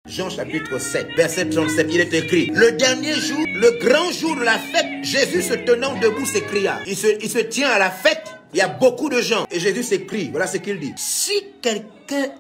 Jean chapitre 7, verset 37, il est écrit: le dernier jour, le grand jour de la fête, Jésus se tenant debout s'écria. Il se tient à la fête, il y a beaucoup de gens. Et Jésus s'écrie, voilà ce qu'il dit: si quelqu'un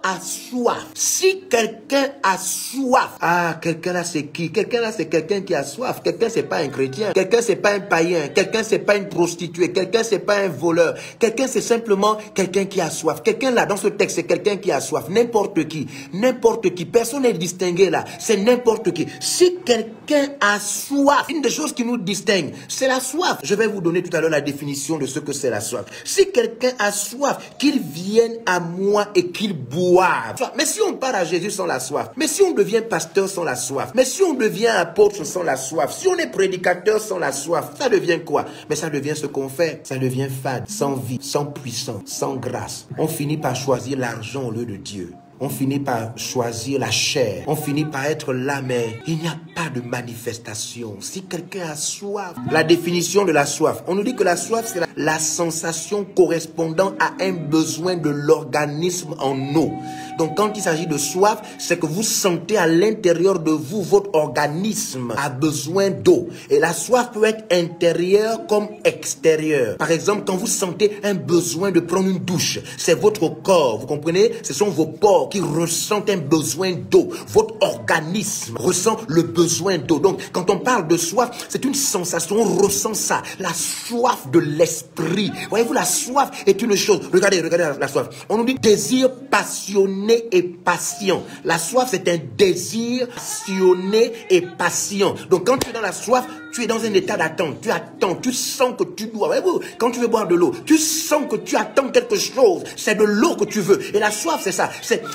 a soif, si quelqu'un a soif. Ah, quelqu'un là c'est qui? Quelqu'un là c'est quelqu'un qui a soif. Quelqu'un c'est pas un chrétien. Quelqu'un c'est pas un païen. Quelqu'un c'est pas une prostituée. Quelqu'un c'est pas un voleur. Quelqu'un c'est simplement quelqu'un qui a soif. Quelqu'un là dans ce texte c'est quelqu'un qui a soif. N'importe qui. N'importe qui. Personne n'est distingué là. C'est n'importe qui. Si quelqu'un a soif, une des choses qui nous distingue, c'est la soif. Je vais vous donner tout à l'heure la définition de ce que c'est la soif. Si quelqu'un a soif, qu'il vienne à moi et qu'il boive. Mais si on part à Jésus sans la soif, mais si on devient pasteur sans la soif, mais si on devient apôtre sans la soif, si on est prédicateur sans la soif, ça devient quoi? Mais ça devient ce qu'on fait. Ça devient fade, sans vie, sans puissance, sans grâce. On finit par choisir l'argent au lieu de Dieu. On finit par choisir la chair. On finit par être là, mais il n'y a pas de manifestation. Si quelqu'un a soif, la définition de la soif, on nous dit que la soif, c'est la sensation correspondant à un besoin de l'organisme en eau. Donc, quand il s'agit de soif, c'est que vous sentez à l'intérieur de vous, votre organisme a besoin d'eau. Et la soif peut être intérieure comme extérieure. Par exemple, quand vous sentez un besoin de prendre une douche, c'est votre corps, vous comprenez? Ce sont vos pores qui ressentent un besoin d'eau. Votre organisme ressent le besoin d'eau. Donc, quand on parle de soif, c'est une sensation, on ressent ça. La soif de l'esprit. Voyez-vous, la soif est une chose. Regardez la soif. On nous dit désir passionné et patient. La soif, c'est un désir passionné et patient. Donc, quand tu es dans la soif, tu es dans un état d'attente. Tu attends, tu sens que tu dois. Voyez-vous, quand tu veux boire de l'eau, tu sens que tu attends quelque chose. C'est de l'eau que tu veux. Et la soif, c'est ça.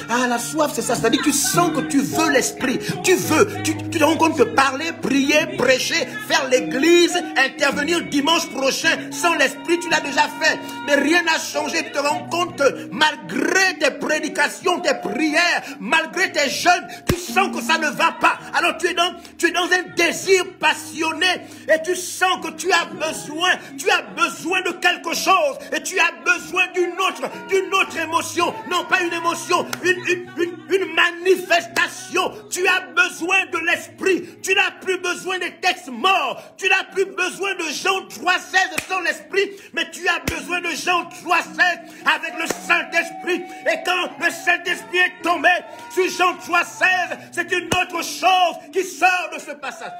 La soif, c'est ça. C'est-à-dire que tu sens que tu veux l'esprit. Tu te rends compte que parler, prier, prêcher, faire l'église, intervenir dimanche prochain, sans l'esprit, tu l'as déjà fait. Mais rien n'a changé. Tu te rends compte que malgré tes prédications, tes prières, malgré tes jeûnes, tu sens que ça ne va pas. Alors tu es dans un désir passionné et tu sens que tu as besoin de quelque chose et tu as besoin d'une autre émotion. Non, pas une émotion, une manifestation. Tu as besoin de l'esprit. Tu n'as plus besoin des textes morts. Tu n'as plus besoin de Jean 3,16 sans l'esprit, mais tu as besoin de Jean 3,16 avec le Saint-Esprit. Et quand le Saint-Esprit est tombé sur Jean 3,16, c'est une autre chose qui sort de ce passage.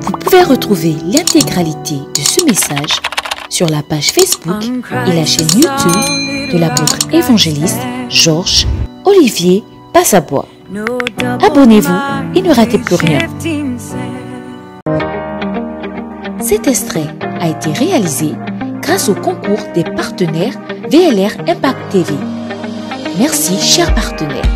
Vous pouvez retrouver l'intégralité de ce message sur la page Facebook et la chaîne YouTube de l'apôtre évangéliste Georges Olivier Passabois. Abonnez-vous et ne ratez plus rien. Cet extrait a été réalisé grâce au concours des partenaires VLR Impact TV. Merci, chers partenaires.